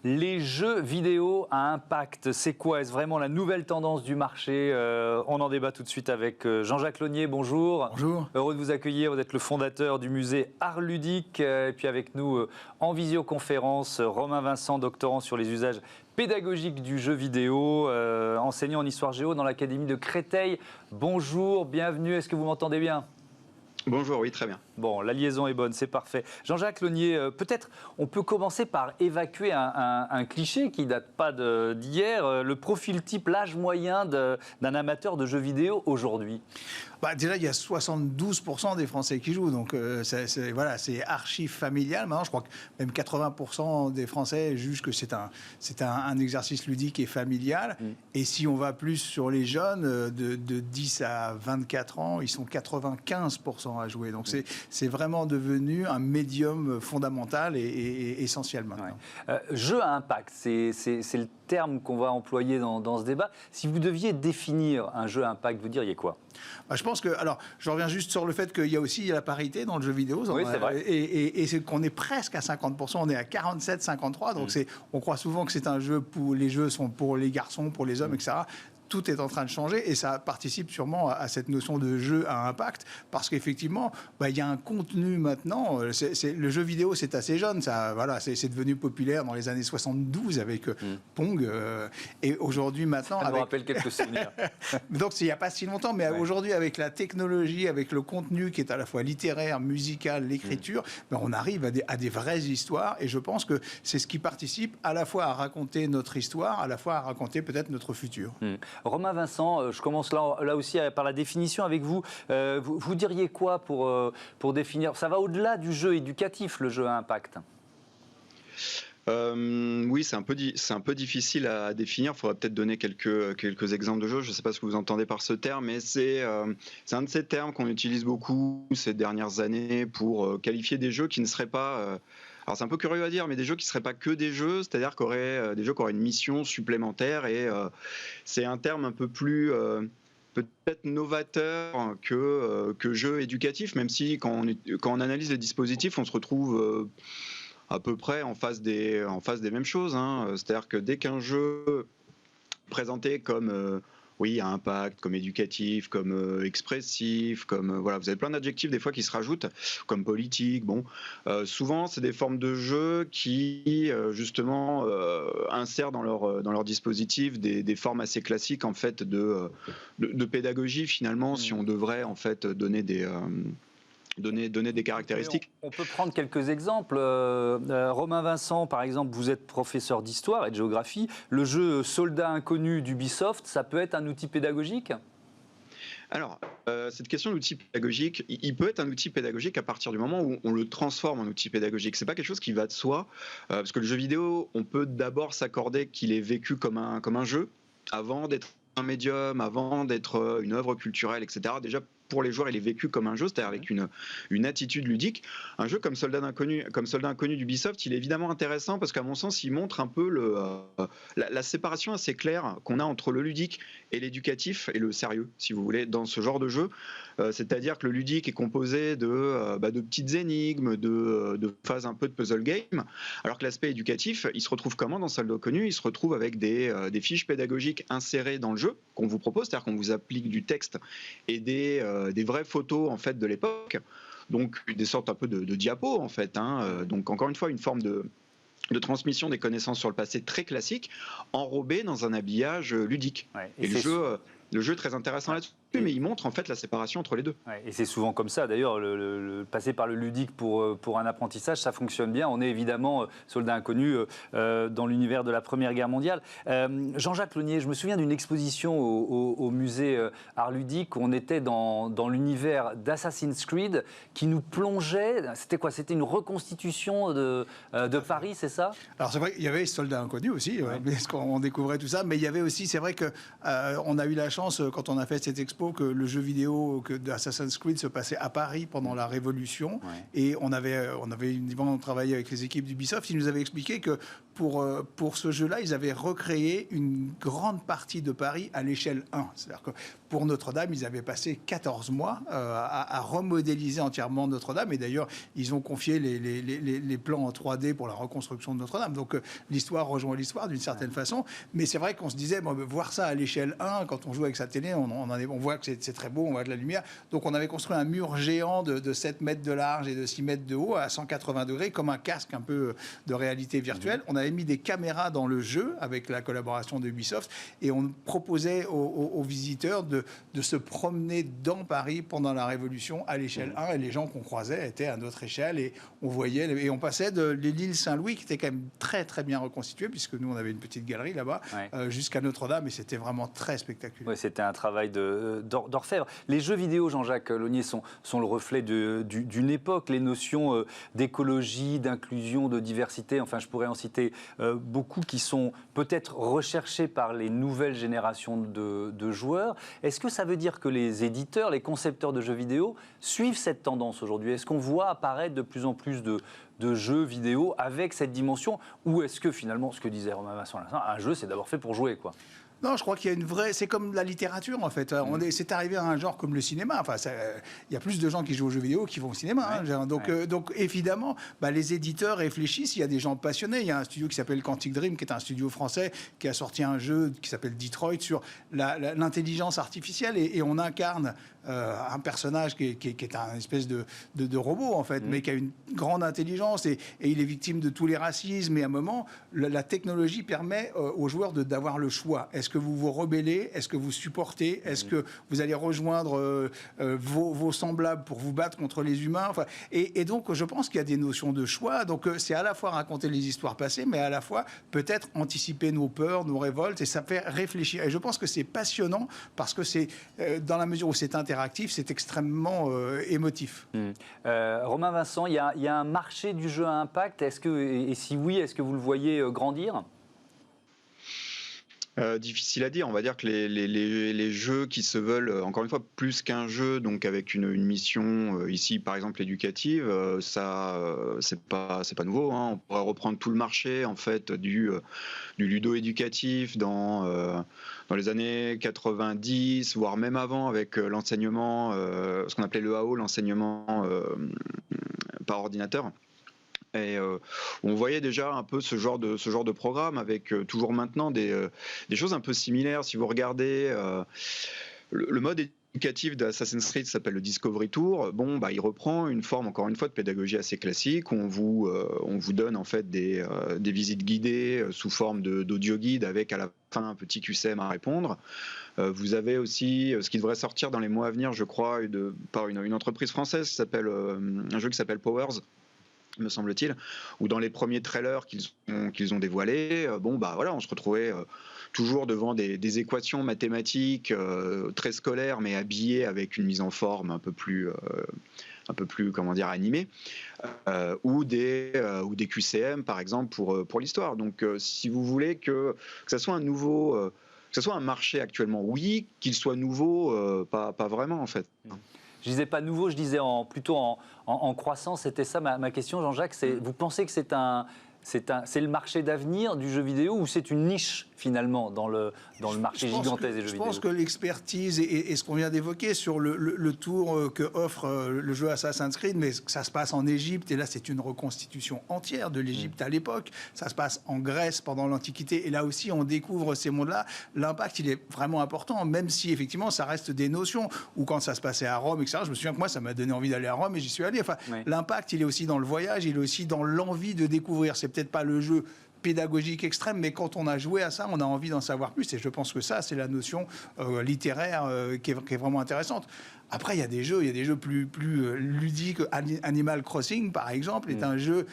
Les jeux vidéo à impact, c'est quoi? Est-ce vraiment la nouvelle tendance du marché? On en débat tout de suite avec Jean-Jacques Launier, bonjour. Bonjour. Heureux de vous accueillir, vous êtes le fondateur du musée Art Ludique. Et puis avec nous en visioconférence, Romain Vincent, doctorant sur les usages pédagogiques du jeu vidéo, enseignant en histoire géo dans l'Académie de Créteil. Bonjour, bienvenue, est-ce que vous m'entendez bien? Bonjour, oui, très bien. Bon, la liaison est bonne, c'est parfait. Jean-Jacques Launier, peut-être on peut commencer par évacuer un cliché qui ne date pas d'hier, le profil type, l'âge moyen d'un amateur de jeux vidéo aujourd'hui. Déjà, il y a 72% des Français qui jouent, donc c'est archi familial. Maintenant, je crois que même 80% des Français jugent que c'est un exercice ludique et familial. Et si on va plus sur les jeunes, de 10 à 24 ans, ils sont 95% à jouer. Donc c'est vraiment devenu un médium fondamental et essentiel maintenant. Ouais. Jeu à impact, c'est le terme qu'on va employer dans ce débat. Si vous deviez définir un jeu à impact, vous diriez quoi? Je pense que, alors, je reviens juste sur le fait qu'il y a aussi la parité dans le jeu vidéo. Oui, c'est vrai. Et c'est qu'on est presque à 50%, on est à 47-53. Donc on croit souvent que c'est un jeu les jeux sont pour les garçons, pour les hommes, etc. Tout est en train de changer et ça participe sûrement à cette notion de jeu à impact parce qu'effectivement, il y a un contenu maintenant. Le jeu vidéo, c'est assez jeune. C'est devenu populaire dans les années 72 avec Pong. Et aujourd'hui, maintenant... Ça me rappelle quelques souvenirs. Donc, il n'y a pas si longtemps, mais aujourd'hui, avec la technologie, avec le contenu qui est à la fois littéraire, musical, l'écriture, on arrive à des vraies histoires et je pense que c'est ce qui participe à la fois à raconter notre histoire, à la fois à raconter peut-être notre futur. Romain Vincent, je commence là aussi par la définition avec vous. Vous diriez quoi pour définir? Ça va au-delà du jeu éducatif, le jeu à impact. Oui, c'est un peu difficile à définir. Il faudrait peut-être donner quelques exemples de jeux. Je ne sais pas ce que vous entendez par ce terme, mais c'est un de ces termes qu'on utilise beaucoup ces dernières années pour qualifier des jeux qui ne seraient pas... alors c'est un peu curieux à dire, mais des jeux qui ne seraient pas que des jeux, c'est-à-dire des jeux qui auraient une mission supplémentaire. Et c'est un terme un peu plus... peut-être novateur que jeu éducatif, même si quand on analyse les dispositifs, on se retrouve... à peu près en face des mêmes choses. C'est-à-dire que dès qu'un jeu présenté comme à impact, comme éducatif, comme expressif, comme vous avez plein d'adjectifs des fois qui se rajoutent, comme politique. Souvent c'est des formes de jeu qui justement insèrent dans leur dispositif des formes assez classiques en fait de pédagogie finalement, si on devrait en fait donner des caractéristiques. On peut prendre quelques exemples. Romain Vincent, par exemple, vous êtes professeur d'histoire et de géographie. Le jeu Soldat inconnu d'Ubisoft, ça peut être un outil pédagogique ? Alors, cette question d'outil pédagogique, il peut être un outil pédagogique à partir du moment où on le transforme en outil pédagogique. C'est pas quelque chose qui va de soi, parce que le jeu vidéo, on peut d'abord s'accorder qu'il est vécu comme un jeu, avant d'être un médium, avant d'être une œuvre culturelle, etc. Déjà, pour les joueurs, il est vécu comme un jeu, c'est-à-dire avec une attitude ludique. Un jeu comme Soldat inconnu d'Ubisoft, il est évidemment intéressant parce qu'à mon sens, il montre un peu la séparation assez claire qu'on a entre le ludique et l'éducatif et le sérieux, si vous voulez, dans ce genre de jeu. C'est-à-dire que le ludique est composé de petites énigmes, de phases un peu de puzzle game, alors que l'aspect éducatif, il se retrouve comment dans Soldat inconnu? Il se retrouve avec des fiches pédagogiques insérées dans le jeu qu'on vous propose, c'est-à-dire qu'on vous applique du texte et des vraies photos en fait de l'époque, donc des sortes un peu de diapos en fait. Donc encore une fois une forme de transmission des connaissances sur le passé très classique, enrobée dans un habillage ludique. Ouais, et le jeu est très intéressant là-dessus, mais il montre en fait la séparation entre les deux. Ouais, et c'est souvent comme ça, d'ailleurs, passer par le ludique pour un apprentissage, ça fonctionne bien. On est évidemment soldat inconnu dans l'univers de la Première Guerre mondiale. Jean-Jacques Launier, je me souviens d'une exposition au musée Art Ludique où on était dans l'univers d'Assassin's Creed qui nous plongeait. C'était quoi? C'était une reconstitution de Paris, c'est ça? Alors c'est vrai qu'il y avait Soldat inconnu aussi, parce qu'on découvrait tout ça, mais il y avait aussi, c'est vrai que on a eu la chance, quand on a fait cette expo, que le jeu vidéo d'Assassin's Creed se passait à Paris pendant la Révolution. Et on avait travaillé avec les équipes d'Ubisoft. Ils nous avaient expliqué que pour ce jeu-là, ils avaient recréé une grande partie de Paris à l'échelle 1. C'est-à-dire que pour Notre-Dame, ils avaient passé 14 mois à remodéliser entièrement Notre-Dame. Et d'ailleurs, ils ont confié les plans en 3D pour la reconstruction de Notre-Dame. Donc l'histoire rejoint l'histoire d'une certaine façon. Mais c'est vrai qu'on se disait, bon, voir ça à l'échelle 1, quand on joue avec sa télé, on voit que c'est très beau, on voit de la lumière. Donc on avait construit un mur géant de 7 mètres de large et de 6 mètres de haut à 180 degrés, comme un casque un peu de réalité virtuelle. On avait mis des caméras dans le jeu avec la collaboration de Ubisoft et on proposait aux visiteurs de se promener dans Paris pendant la Révolution à l'échelle 1 et les gens qu'on croisait étaient à notre échelle et on voyait et on passait de l'île Saint-Louis qui était quand même très très bien reconstituée puisque nous on avait une petite galerie là-bas jusqu'à Notre-Dame et c'était vraiment très spectaculaire. Oui, c'était un travail d'orfèvre. Les jeux vidéo, Jean-Jacques Launier, sont le reflet d'une époque. Les notions d'écologie, d'inclusion, de diversité, enfin je pourrais en citer beaucoup qui sont peut-être recherchées par les nouvelles générations de joueurs. Est-ce que ça veut dire que les éditeurs, les concepteurs de jeux vidéo suivent cette tendance aujourd'hui? Est-ce qu'on voit apparaître de plus en plus de jeux vidéo avec cette dimension? Ou est-ce que finalement, ce que disait Romain Vincent, un jeu c'est d'abord fait pour jouer, quoi? Non, je crois qu'il y a une vraie... C'est comme la littérature, en fait. C'est arrivé à un genre comme le cinéma. Enfin, il y a plus de gens qui jouent aux jeux vidéo qui vont au cinéma. Donc, évidemment, les éditeurs réfléchissent. Il y a des gens passionnés. Il y a un studio qui s'appelle Quantic Dream, qui est un studio français, qui a sorti un jeu qui s'appelle Detroit sur l'intelligence artificielle. Et on incarne un personnage qui est un espèce de robot, en fait, mais qui a une grande intelligence. Et il est victime de tous les racismes. Et à un moment, la technologie permet aux joueurs d'avoir le choix. Est-ce que vous vous rebellez? Est-ce que vous supportez? Est-ce que vous allez rejoindre vos semblables pour vous battre contre les humains? Enfin, et donc, je pense qu'il y a des notions de choix. Donc, c'est à la fois raconter les histoires passées, mais à la fois peut-être anticiper nos peurs, nos révoltes, et ça fait réfléchir. Et je pense que c'est passionnant parce que c'est, dans la mesure où c'est interactif, c'est extrêmement émotif. Romain Vincent, il y a un marché du jeu à impact. Et si oui, est-ce que vous le voyez grandir? Difficile à dire. On va dire que les jeux qui se veulent, encore une fois, plus qu'un jeu, donc avec une mission ici, par exemple éducative, ça, c'est pas nouveau. On pourrait reprendre tout le marché en fait du ludo-éducatif dans les années 90, voire même avant, avec l'enseignement, ce qu'on appelait le AO, l'enseignement par ordinateur. Et on voyait déjà un peu ce genre de programme avec toujours maintenant des choses un peu similaires. Si vous regardez le mode éducatif d'Assassin's Creed s'appelle le Discovery Tour. Bon, il reprend une forme, encore une fois, de pédagogie assez classique. On vous donne en fait des visites guidées sous forme d'audio guide avec à la fin un petit QCM à répondre. Vous avez aussi ce qui devrait sortir dans les mois à venir, je crois, par une entreprise française qui s'appelle un jeu qui s'appelle Powers, me semble-t-il, ou dans les premiers trailers qu'ils ont dévoilés, on se retrouvait toujours devant des équations mathématiques très scolaires, mais habillées avec une mise en forme un peu plus comment dire, animée, ou des QCM par exemple pour l'histoire. Donc si vous voulez que ça soit un nouveau, que ce soit un marché actuellement, oui, qu'il soit nouveau, pas vraiment en fait. Je disais pas nouveau, je disais plutôt en croissance. C'était ça ma question, Jean-Jacques. Vous pensez que c'est le marché d'avenir du jeu vidéo ou c'est une niche finalement dans le marché gigantesque des jeux vidéo? Je pense que l'expertise et ce qu'on vient d'évoquer sur le tour que offre le jeu Assassin's Creed, mais ça se passe en Égypte et là c'est une reconstitution entière de l'Égypte à l'époque. Ça se passe en Grèce pendant l'Antiquité et là aussi on découvre ces mondes-là. L'impact il est vraiment important, même si effectivement ça reste des notions. Ou quand ça se passait à Rome, etc. Je me souviens que moi ça m'a donné envie d'aller à Rome et j'y suis allé. Enfin, l'impact il est aussi dans le voyage, il est aussi dans l'envie de découvrir. C'est peut-être pas le jeu pédagogique extrême, mais quand on a joué à ça, on a envie d'en savoir plus. Et je pense que ça, c'est la notion littéraire qui est vraiment intéressante. Après, il y a des jeux plus ludiques. Animal Crossing, par exemple, est un jeu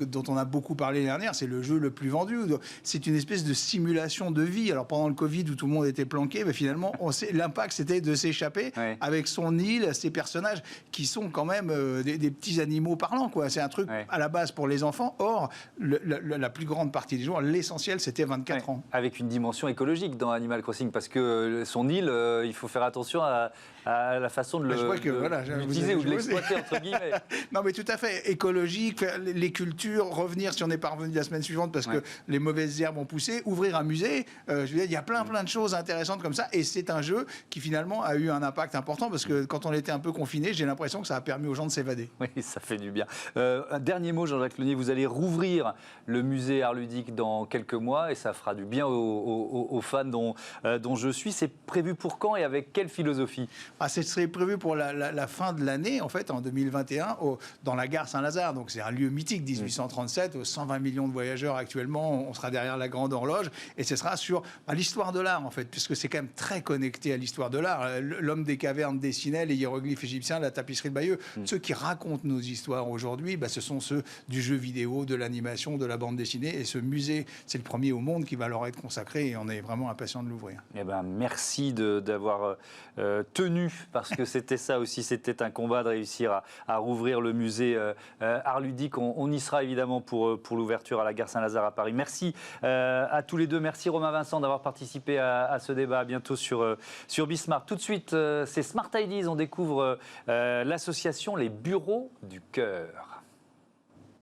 dont on a beaucoup parlé l'année dernière. C'est le jeu le plus vendu. C'est une espèce de simulation de vie. Alors, pendant le Covid, où tout le monde était planqué, mais finalement, l'impact, c'était de s'échapper avec son île, ses personnages, qui sont quand même des petits animaux parlants, quoi. C'est un truc, à la base, pour les enfants. Or, la plus grande partie des joueurs, l'essentiel, c'était 24 ans. Avec une dimension écologique dans Animal Crossing, parce que son île, il faut faire attention à la façon façon de Je crois que, voilà, l'utiliser ou de l'exploiter, entre guillemets. Non, mais tout à fait. Écologique, faire les cultures, revenir si on n'est pas revenu la semaine suivante parce que les mauvaises herbes ont poussé, ouvrir un musée. Je veux dire, il y a plein de choses intéressantes comme ça. Et c'est un jeu qui finalement a eu un impact important parce que quand on était un peu confiné, j'ai l'impression que ça a permis aux gens de s'évader. Oui, ça fait du bien. Un dernier mot, Jean-Jacques Leunier, vous allez rouvrir le musée Art Ludique dans quelques mois et ça fera du bien aux fans dont je suis. C'est prévu pour quand et avec quelle philosophie? Ce serait prévu pour la fin de l'année, en fait, en 2021, dans la gare Saint-Lazare. Donc c'est un lieu mythique, 1837, 120 millions de voyageurs actuellement. On sera derrière la grande horloge et ce sera sur l'histoire de l'art, en fait, puisque c'est quand même très connecté à l'histoire de l'art. L'homme des cavernes dessinait les hiéroglyphes égyptiens, la tapisserie de Bayeux. Ceux qui racontent nos histoires aujourd'hui, ce sont ceux du jeu vidéo, de l'animation, de la bande dessinée. Et ce musée, c'est le premier au monde qui va leur être consacré et on est vraiment impatient de l'ouvrir. Eh ben, merci d'avoir tenu, parce que c'était ça aussi, c'était un combat de réussir à rouvrir le musée Art Ludique. On y sera évidemment pour l'ouverture à la gare Saint-Lazare à Paris. Merci à tous les deux. Merci Romain Vincent d'avoir participé à ce débat. À bientôt sur Bismart. Tout de suite, c'est Smart Ideas. On découvre l'association Les Bureaux du Cœur.